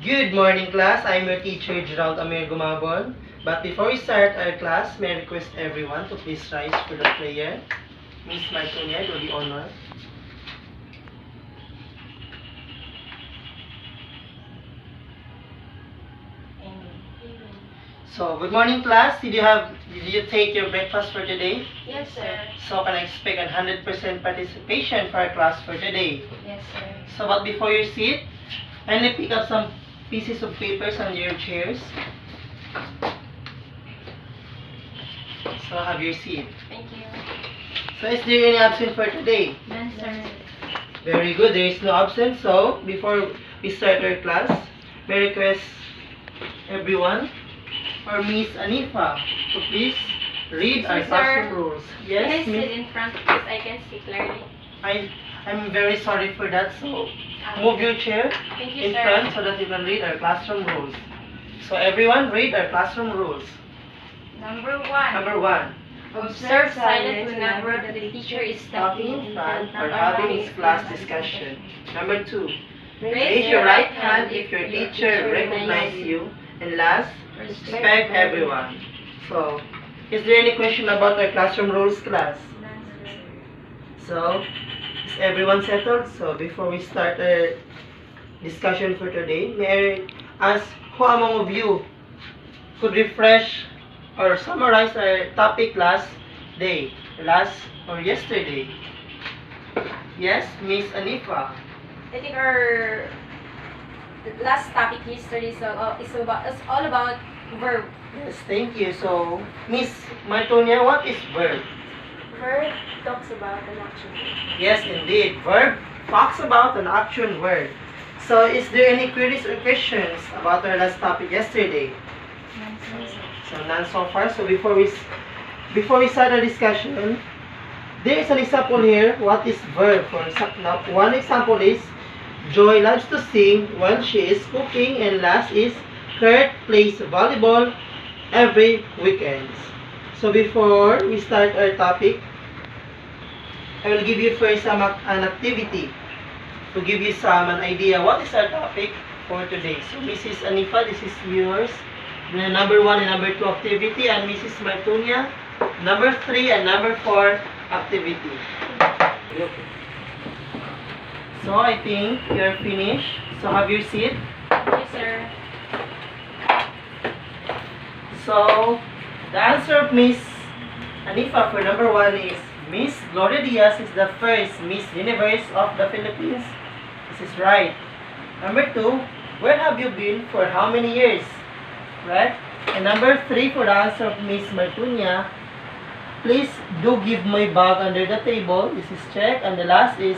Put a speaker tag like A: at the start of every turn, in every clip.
A: Good morning, class. I'm your teacher, Gerald Amir Gumabon. But before we start our class, may I request everyone to please rise for the prayer. Miss Martonia, do the honor. So, good morning, class. Did you take your breakfast for today?
B: Yes, sir.
A: So, can I expect 100% participation for our class for today?
B: Yes, sir.
A: So, but before you sit, kindly pick up some pieces of papers on your chairs. So, have your seat.
B: Thank you.
A: So, is there any absent for today?
B: None, sir.
A: Very good. There is no absent. So, before we start our class, may I request everyone or Miss Anifa to please read our classroom rules.
B: Can I
A: Yes,
B: sit
A: Miss.
B: in front because I can see clearly?
A: I'm very sorry for that. So, move your chair
B: Thank you,
A: in
B: sir.
A: front so that you can read our classroom rules. So, everyone, read our classroom rules.
B: Number one.
A: Number one,
B: Observe silent whenever the teacher is
A: talking in front or having his class discussion. Number two,
B: Raise
A: raise your right hand if your teacher recognizes you. And last, respect everyone. So, is there any question about our classroom rules, class? So, is everyone settled? So, before we start our discussion for today, may I ask who among of you could refresh or summarize our topic last day, last or yesterday? Yes, Miss Anifa.
B: I think our last topic history is all about verb.
A: Yes, thank you. So, Miss Martonia, what is verb?
B: Verb talks about an action.
A: Yes, indeed. Verb talks about an action word. So, is there any queries or questions about our last topic yesterday? So, none so far. So, before we start our discussion, there is an example here. What is verb? Now, one example is Joy loves to sing while she is cooking, and last is Kurt plays volleyball every weekend. So, before we start our topic, I will give you first an activity to give you an idea what is our topic for today. So, Mrs. Anifa, this is yours. The number 1 and number 2 activity, and Mrs. Martunia, number 3 and number 4 activity. So, I think you're finished. So, have your seat.
B: Yes, sir.
A: So, the answer of Miss Anifa for number 1 is Miss Gloria Diaz is the first Miss Universe of the Philippines. This is right. Number 2, where have you been for how many years? Right? And number 3 for the answer of Miss Martunia, please do give my bag under the table. This is check. And the last is,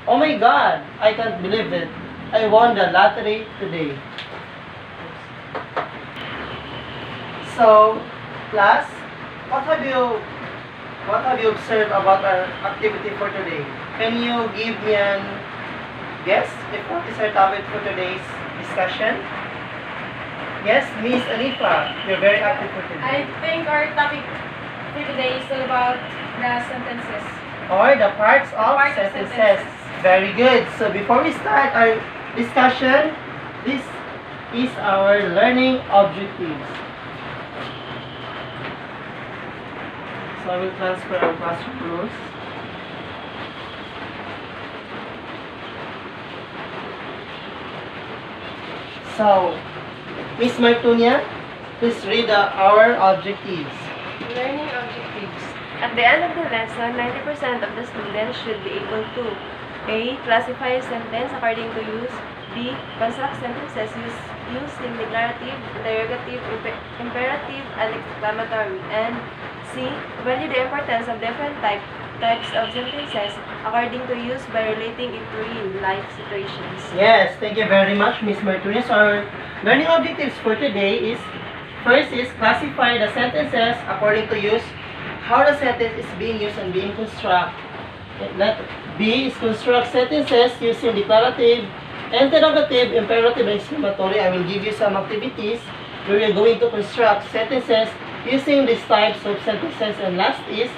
A: oh my God, I can't believe it. I won the lottery today. So, class, what have you observed about our activity for today? Can you give me an guess if what is our topic for today's discussion? Yes, Miss Anifa, you're very active for
B: I
A: today.
B: think our topic for today is all about the sentences.
A: Or the parts of
B: Parts of
A: sentences.
B: sentences.
A: Very good. So before we start our discussion, this is our learning objectives. So I will transfer our classroom rules. So, Miss Martunia, please read our objectives.
B: Learning objectives.
C: At the end of the lesson, 90% of the students should be able to A. Classify a sentence according to use. B. Construct sentences using declarative, interrogative, imperative, and exclamatory. And C. Value the importance of different types of sentences according to use by relating it to real-life situations.
A: Yes, thank you very much, Miss Martunia. So our learning objectives for today is, first is classify the sentences according to use, how the sentence is being used and being constructed. B is construct sentences using declarative, interrogative, imperative, and exclamatory. I will give you some activities where we are going to construct sentences using these types of sentences. And last is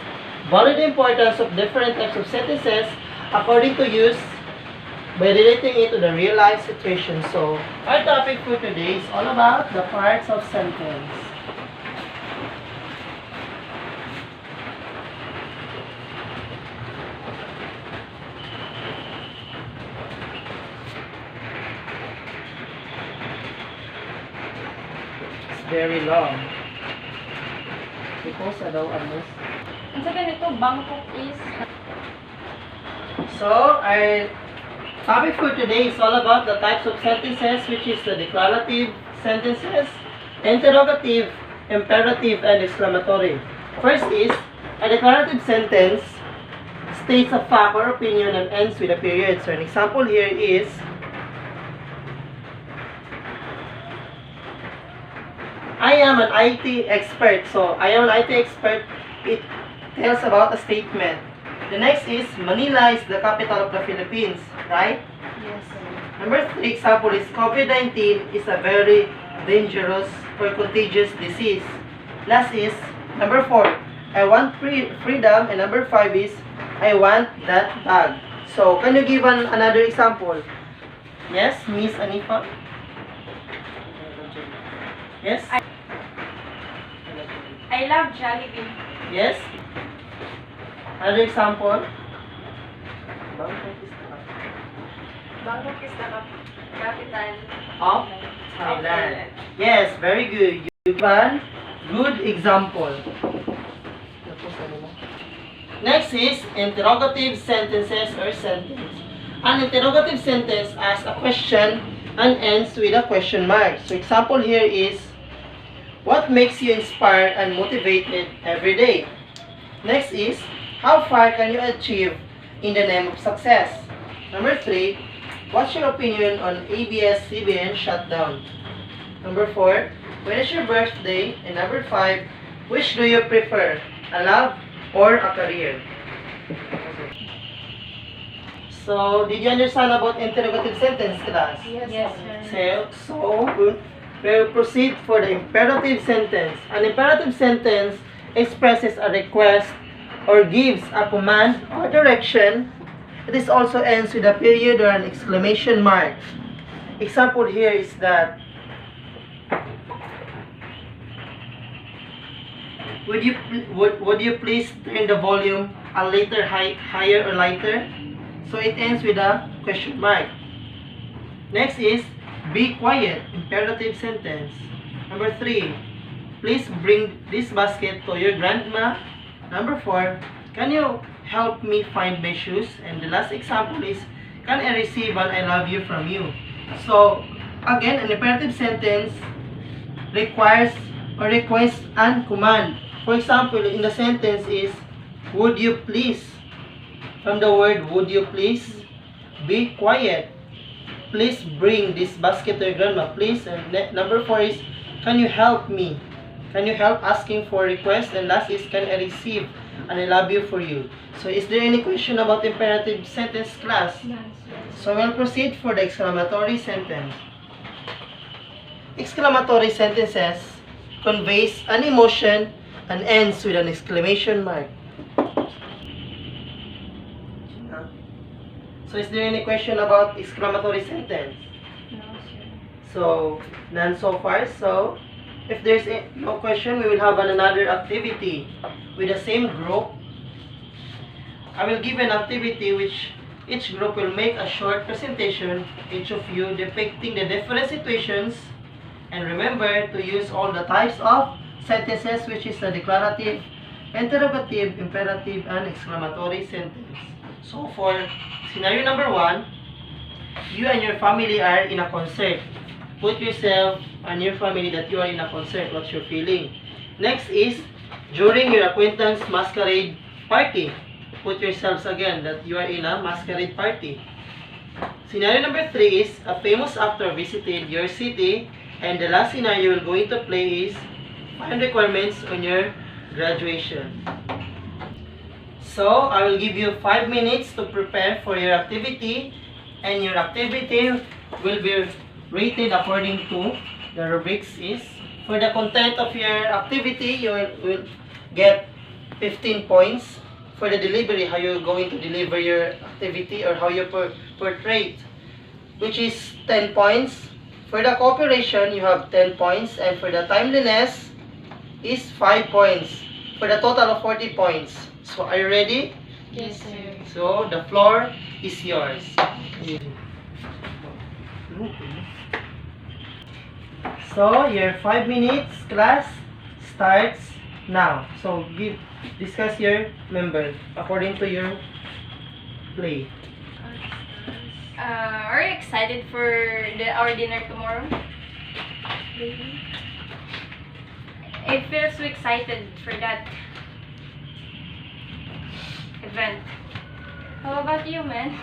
A: value the importance of different types of sentences according to use by relating it to the real life situation. So, our topic for today is all about the parts of sentence. It's very long. Because I don't understand.
B: Ang sabi nito, Bangkok is...
A: So, our topic for today is all about the types of sentences, which is the declarative sentences, interrogative, imperative, and exclamatory. First is, a declarative sentence states a fact or opinion and ends with a period. So, an example here is, I am an IT expert. So, I am an IT expert. It tells about a statement. The next is, Manila is the capital of the Philippines, right?
C: Yes, sir.
A: Number 3 example is, COVID-19 is a very dangerous or contagious disease. Last is, number 4, I want freedom. And number 5 is, I want that bag. So, can you give another example? Yes, Miss Anifa? Yes?
B: I love Jollibee.
A: Yes? Another example?
C: Bangkok is the capital
A: Of Thailand. Yes, very good. You can. Good example. Next is interrogative sentences or sentence. An interrogative sentence asks a question and ends with a question mark. So example here is, what makes you inspired and motivated every day? Next is, how far can you achieve in the name of success? Number 3, what's your opinion on ABS-CBN shutdown? Number 4, when is your birthday? And number 5, which do you prefer, a love or a career? So, did you understand about interrogative sentence, class?
B: Yes, sir.
A: So we'll proceed for the imperative sentence. An imperative sentence expresses a request or gives a command or direction. It also ends with a period or an exclamation mark. Example here is that, would you please turn the volume a little higher or lighter? So it ends with a question mark. Next is, be quiet, imperative sentence. Number 3, please bring this basket to your grandma. Number 4, can you help me find my shoes? And the last example is, can I receive an I love you from you? So, again, an imperative sentence requires or requests and command. For example, in the sentence is, would you please? From the word would you please, be quiet. Please bring this basket to your grandma, please. And number 4 is, can you help me? Can you help asking for request? And last is, can I receive and I love you for you? So is there any question about imperative sentence, class?
B: Yes,
A: So we'll proceed for the exclamatory sentence. Exclamatory sentences conveys an emotion and ends with an exclamation mark. So is there any question about exclamatory sentence?
B: No, sir.
A: So, none so far. So, if there's no question, we will have another activity with the same group. I will give an activity which each group will make a short presentation, each of you depicting the different situations. And remember to use all the types of sentences, which is the declarative, interrogative, imperative, and exclamatory sentence. So for scenario number 1, you and your family are in a concert. Put yourself and your family that you are in a concert. What's your feeling? Next is, during your acquaintance masquerade party. Put yourselves again that you are in a masquerade party. Scenario number 3 is, a famous actor visited your city. And the last scenario you're going to play is, find requirements on your graduation. So, I will give you 5 minutes to prepare for your activity, and your activity will be rated according to the rubrics is, for the content of your activity, you will get 15 points. For the delivery, how you're going to deliver your activity or how you portray which is 10 points. For the cooperation, you have 10 points. And for the timeliness is 5 points. For the total of 40 points. So, are you ready?
B: Yes, sir.
A: So, the floor is yours. So, your 5 minutes class starts now. So, discuss your member according to your play.
B: Are you excited for our dinner tomorrow?
C: Maybe.
B: I feel so excited for that event. How about you, man?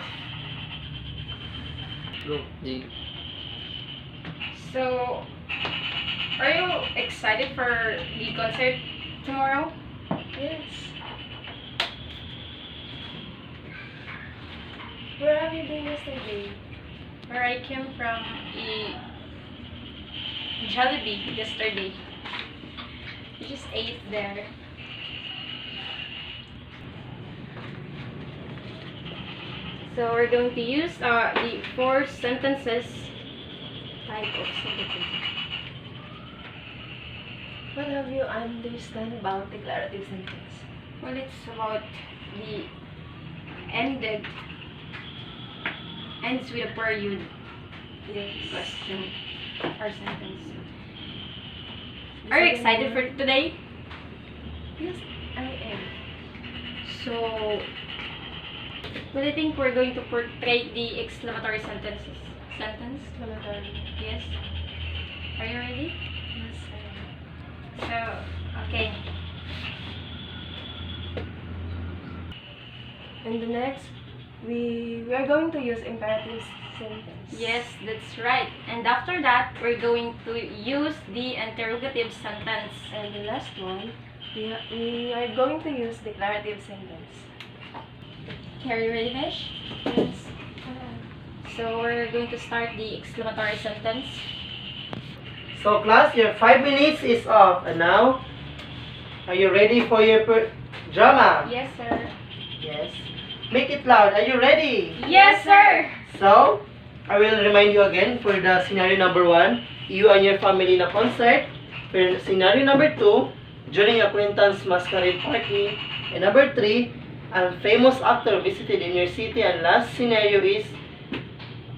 B: So, are you excited for the concert tomorrow?
C: Yes. Where have you been yesterday?
B: Where I came from Jollibee yesterday. We just ate there. So we're going to use the 4 sentences type of sentences.
C: What have you understand about declarative sentence?
B: Well, it's about the ends with a period
C: Yes.
B: question or sentence. Are you excited for today?
C: Yes, I am.
B: So, what do you think we're going to portray the exclamatory sentences? Sentence?
C: Exclamatory.
B: Yes. Are you ready?
C: Yes, I am.
B: So, okay.
C: And the next, we are going to use imperative sentence.
B: Yes, that's right. And after that, we're going to use the interrogative sentence.
C: And the last one, we are going to use declarative sentence.
B: Are you ready, Mish?
C: Yes.
B: So, we're going to start the exclamatory sentence.
A: So, class, your 5 minutes is off. And now, are you ready for your drama?
B: Yes, sir.
A: Yes. Make it loud. Are you ready?
B: Yes, sir!
A: So, I will remind you again for the scenario number 1, you and your family na concert. For scenario number 2, during acquaintance masquerade party. And number 3, a famous actor visited in your city. And last scenario is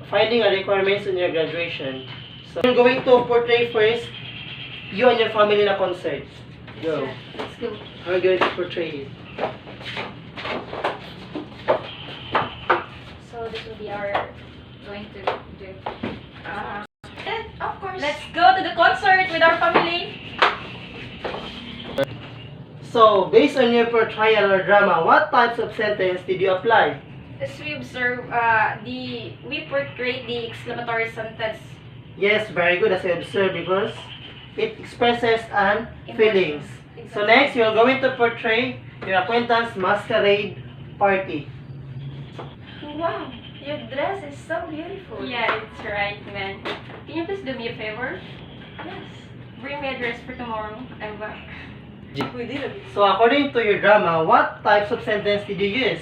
A: finding a requirements in your graduation. So, we're going to portray first you and your family na concert. Go.
B: Sure. Let's go.
A: We're going to portray it.
B: So, this will be our going to do.
C: Of course.
B: Let's go to the concert with our family.
A: So, based on your portrayal or drama, what types of sentence did you apply?
B: As we observe, we portray the exclamatory sentence.
A: Yes, very good as I observed because it expresses an feelings. So next, you're going to portray your acquaintance masquerade party.
C: Wow, your dress is so beautiful.
B: Yeah, it's right, man. Can you please do me a favor?
C: Yes.
B: Bring me a dress for tomorrow.
C: We did it.
A: So according to your drama, what types of sentence did you use?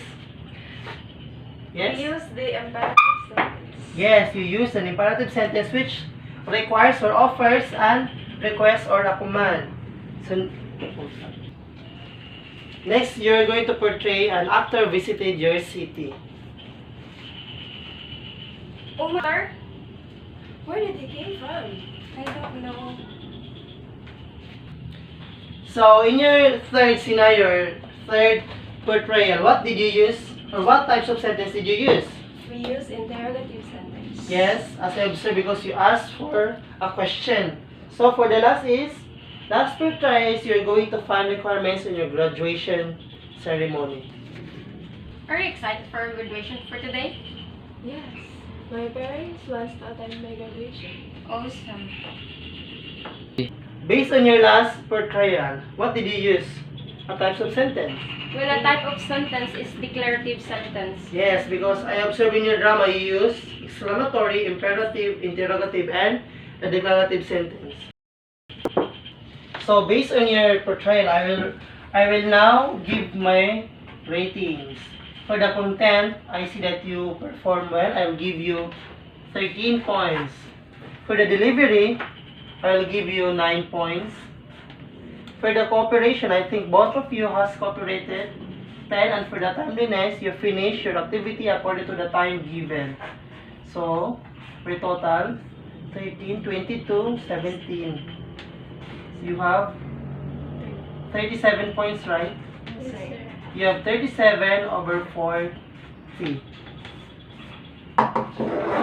C: We
A: Yes?
C: use the imperative sentence.
A: Yes, you use an imperative sentence which requires or offers an request or a command. So next, you're going to portray an actor visited your city.
B: Oh my!
C: Where did he came from?
B: I don't know.
A: So in your third scenario, third portrayal, what did you use or what types of sentence did you use?
C: We use interrogative sentence.
A: Yes, as I observed because you asked for a question. So for the last portrayal is you're going to find requirements in your graduation ceremony.
B: Are you excited for our graduation for today?
C: Yes. My parents wants to attend my graduation.
B: Awesome.
A: Based on your last portrayal, what did you use? A types of sentence?
B: Well, a type of sentence is declarative sentence.
A: Yes, because I observed in your drama you use exclamatory, imperative, interrogative, and a declarative sentence. So based on your portrayal, I will now give my ratings. For the content, I see that you perform well. I will give you 13 points. For the delivery, I'll give you 9 points. For the cooperation, I think both of you has cooperated 10, and for the timeliness, you finish your activity according to the time given. So, for total, 13, 22, 17. You have 37 points, right?
B: Yes, sir.
A: You have 37 over 40.